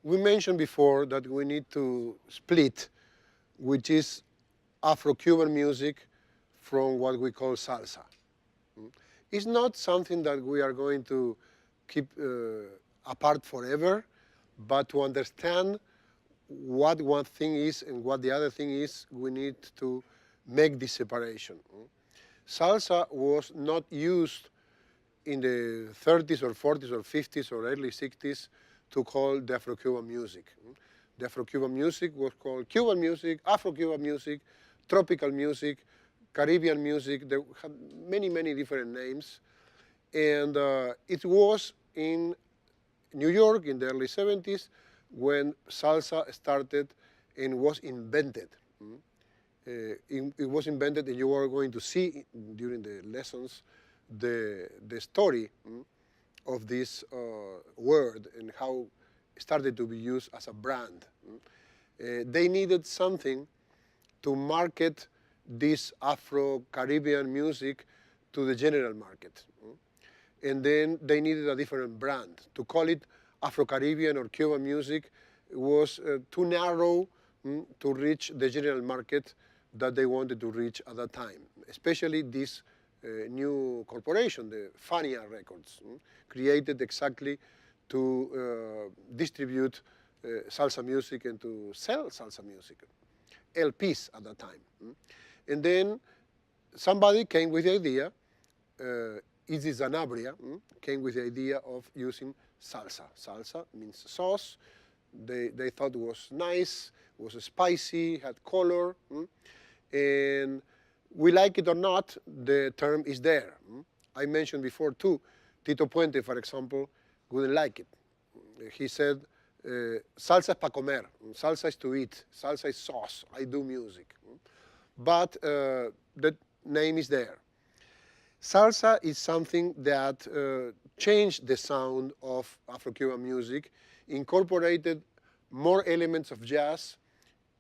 We mentioned before that we need to split, which is Afro-Cuban music from what we call salsa. It's not something that we are going to keep apart forever, but to understand what one thing is and what the other thing is, we need to make this separation. Salsa was not used in the 30s or 40s or 50s or early 60s to call the Afro-Cuban music. The Afro-Cuban music was called Cuban music, Afro-Cuban music, tropical music, Caribbean music. They had many, many different names. And it was in New York in the early 70s when salsa started and was invented. It was invented, and you are going to see during the lessons the story of this word and how it started to be used as a brand. They needed something to market this Afro-Caribbean music to the general market. And then they needed a different brand. To call it Afro-Caribbean or Cuban music was too narrow to reach the general market that they wanted to reach at that time, especially this new corporation, the Fania Records, created exactly to distribute salsa music and to sell salsa music, LPs at that time. And then somebody came with the idea, Izzy Zanabria came with the idea of using salsa. Salsa means sauce. They thought it was nice, was spicy, had color. And we like it or not, the term is there. I mentioned before too, Tito Puente, for example, wouldn't like it. He said, salsa es pa comer, salsa is to eat, salsa is sauce, I do music. But the name is there. Salsa is something that changed the sound of Afro-Cuban music, incorporated more elements of jazz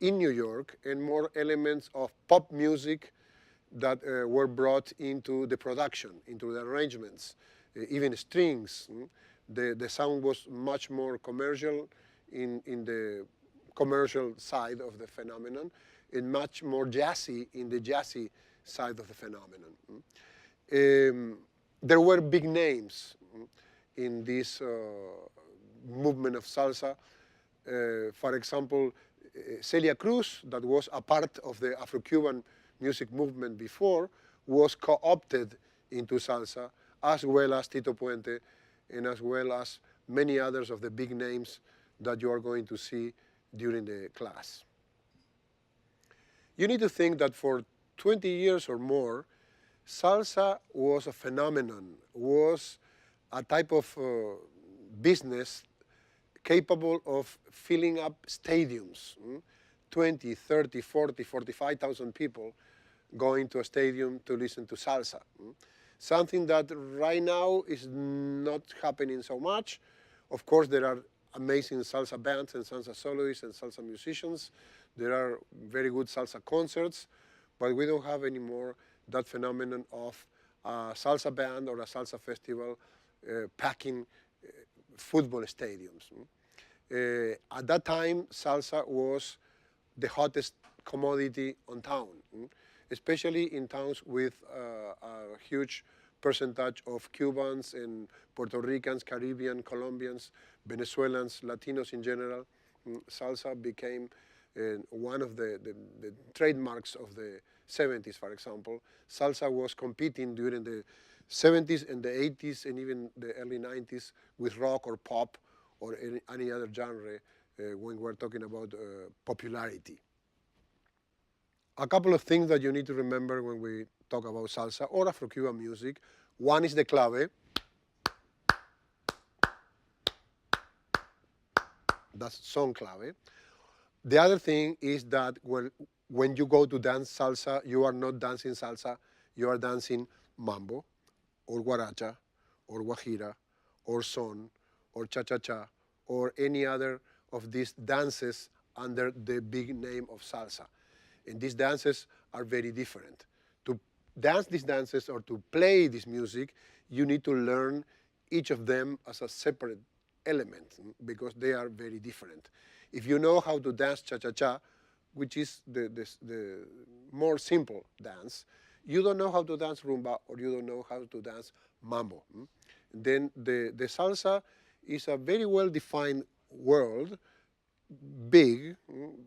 in New York and more elements of pop music that were brought into the production, into the arrangements, even strings. The sound was much more commercial in the commercial side of the phenomenon and much more jazzy in the jazzy side of the phenomenon. There were big names in this movement of salsa. For example, Celia Cruz, that was a part of the Afro-Cuban music movement before, was co-opted into salsa, as well as Tito Puente, and as well as many others of the big names that you are going to see during the class. You need to think that for 20 years or more, salsa was a phenomenon, was a type of business capable of filling up stadiums, 20, 30, 40, 45,000 people going to a stadium to listen to salsa. Something that right now is not happening so much. Of course, there are amazing salsa bands and salsa soloists and salsa musicians. There are very good salsa concerts, but we don't have anymore that phenomenon of a salsa band or a salsa festival packing football stadiums. At that time, salsa was the hottest commodity on town, especially in towns with a huge percentage of Cubans and Puerto Ricans, Caribbean, Colombians, Venezuelans, Latinos in general. Salsa became one of the trademarks of the 70s, for example. Salsa was competing during the 70s and the 80s and even the early 90s with rock or pop or any other genre when we're talking about popularity. A couple of things that you need to remember when we talk about salsa or Afro-Cuban music. One is the clave. That's son clave. The other thing is that when you go to dance salsa, you are not dancing salsa, you are dancing mambo, or guaracha, or guajira, or son, or cha-cha-cha, or any other of these dances under the big name of salsa. And these dances are very different. To dance these dances or to play this music, you need to learn each of them as a separate element, because they are very different. If you know how to dance cha-cha-cha, which is the more simple dance, you don't know how to dance rumba, or you don't know how to dance mambo. Then the salsa is a very well-defined world, big,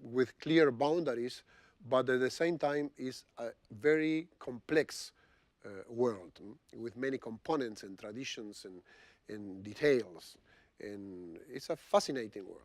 with clear boundaries, but at the same time is a very complex world, with many components and traditions and details. And it's a fascinating world.